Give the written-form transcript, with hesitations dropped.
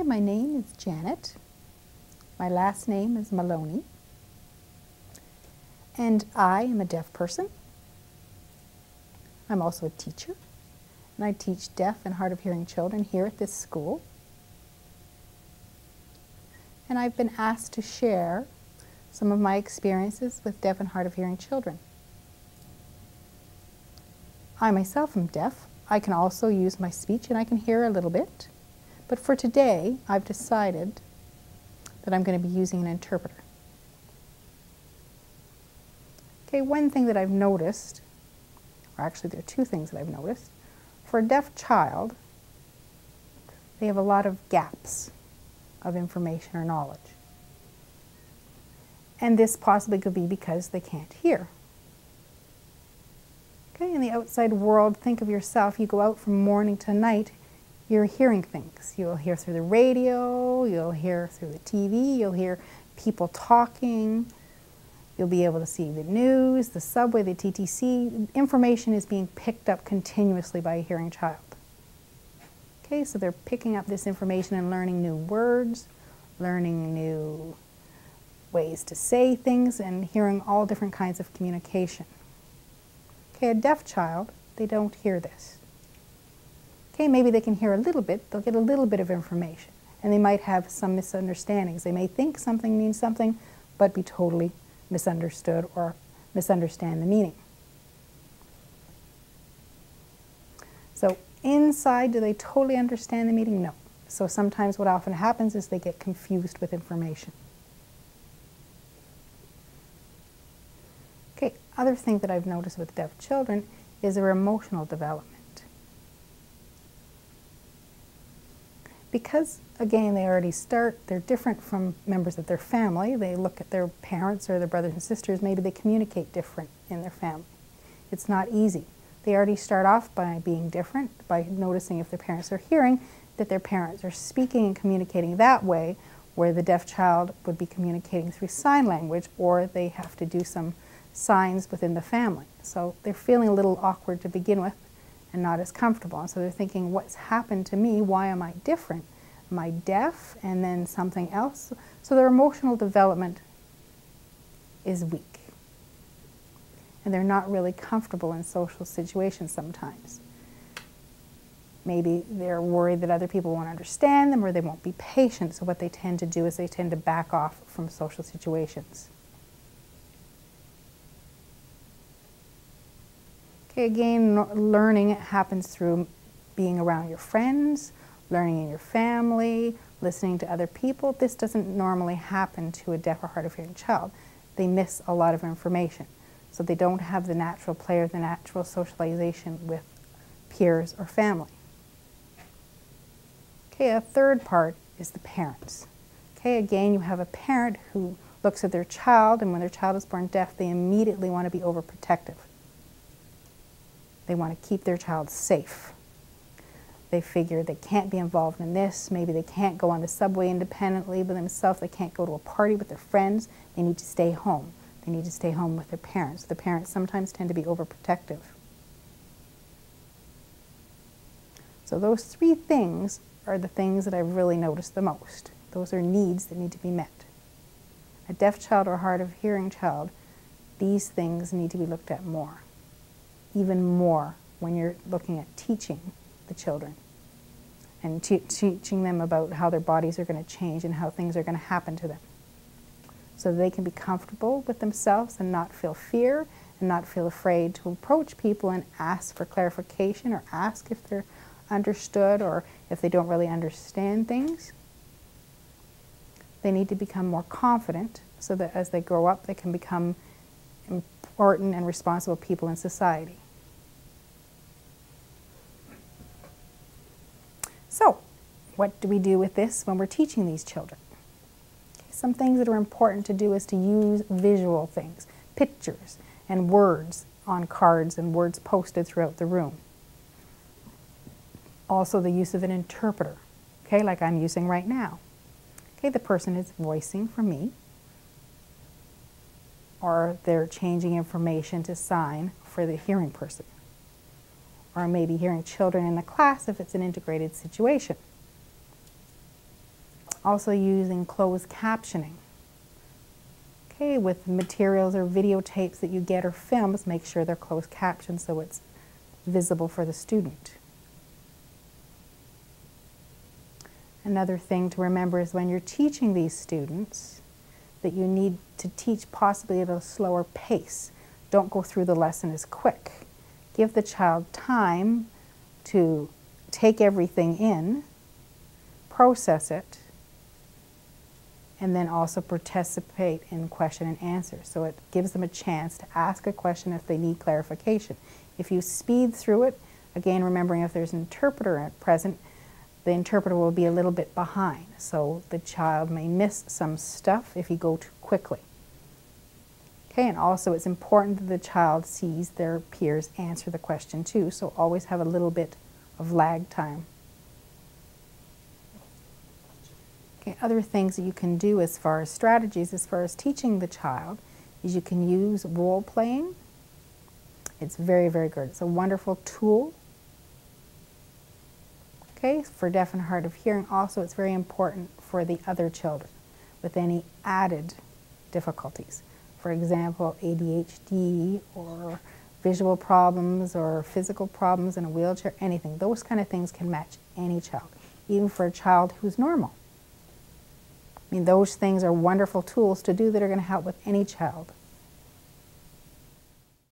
my name is Janet. My last name is Maloney. And I am a deaf person. I'm also a teacher. And I teach deaf and hard of hearing children here at this school. And I've been asked to share some of my experiences with deaf and hard of hearing children. I myself am deaf. I can also use my speech and I can hear a little bit. But for today, I've decided that I'm going to be using an interpreter. Okay, one thing that I've noticed, or actually there are two things that I've noticed. For a deaf child, they have a lot of gaps of information or knowledge. And this possibly could be because they can't hear. Okay, in the outside world, think of yourself, you go out from morning to night, you're hearing things. You'll hear through the radio, you'll hear through the TV, you'll hear people talking, you'll be able to see the news, the subway, the TTC. Information is being picked up continuously by a hearing child. Okay, so they're picking up this information and learning new words, learning new ways to say things, and hearing all different kinds of communication. Okay, a deaf child, they don't hear this. Okay, maybe they can hear a little bit, they'll get a little bit of information, and they might have some misunderstandings. They may think something means something, but be totally misunderstood or misunderstand the meaning. So inside, do they totally understand the meaning? No. So sometimes what often happens is they get confused with information. Okay, other thing that I've noticed with deaf children is their emotional development. Because, again, they already start, they're different from members of their family. They look at their parents or their brothers and sisters, maybe they communicate different in their family. It's not easy. They already start off by being different, by noticing if their parents are hearing, that their parents are speaking and communicating that way, where the deaf child would be communicating through sign language, or they have to do some signs within the family. So they're feeling a little awkward to begin with and not as comfortable. And so they're thinking, what's happened to me? Why am I different? Am I deaf? And then something else? So their emotional development is weak. And they're not really comfortable in social situations sometimes. Maybe they're worried that other people won't understand them or they won't be patient. So what they tend to do is they tend to back off from social situations. Okay, again, learning happens through being around your friends, learning in your family, listening to other people. This doesn't normally happen to a deaf or hard of hearing child. They miss a lot of information. So they don't have the natural play or the natural socialization with peers or family. Okay, a third part is the parents. Okay, again, you have a parent who looks at their child, and when their child is born deaf, they immediately want to be overprotective. They want to keep their child safe. They figure they can't be involved in this. Maybe they can't go on the subway independently by themselves. They can't go to a party with their friends. They need to stay home. They need to stay home with their parents. The parents sometimes tend to be overprotective. So those three things are the things that I've really noticed the most. Those are needs that need to be met. A deaf child or hard of hearing child, these things need to be looked at more. Even more when you're looking at teaching the children and teaching them about how their bodies are going to change and how things are going to happen to them, so they can be comfortable with themselves and not feel fear and not feel afraid to approach people and ask for clarification or ask if they're understood or if they don't really understand things. They need to become more confident so that as they grow up they can become important and responsible people in society. So, what do we do with this when we're teaching these children? Okay, some things that are important to do is to use visual things, pictures and words on cards and words posted throughout the room. Also the use of an interpreter, okay, like I'm using right now. Okay, the person is voicing for me, or they're changing information to sign for the hearing person. Or maybe hearing children in the class if it's an integrated situation. Also using closed captioning. Okay, with materials or videotapes that you get or films, make sure they're closed captioned so it's visible for the student. Another thing to remember is when you're teaching these students that you need to teach possibly at a slower pace. Don't go through the lesson as quick. Give the child time to take everything in, process it, and then also participate in question and answer. So it gives them a chance to ask a question if they need clarification. If you speed through it, again remembering if there's an interpreter present, the interpreter will be a little bit behind. So the child may miss some stuff if you go too quickly. Okay, and also it's important that the child sees their peers answer the question too, so always have a little bit of lag time. Okay, other things that you can do as far as strategies, as far as teaching the child, is you can use role playing. It's very, very good. It's a wonderful tool. Okay, for deaf and hard of hearing, also it's very important for the other children with any added difficulties. For example, ADHD or visual problems or physical problems in a wheelchair, anything. Those kind of things can match any child, even for a child who's normal. I mean, those things are wonderful tools to do that are going to help with any child.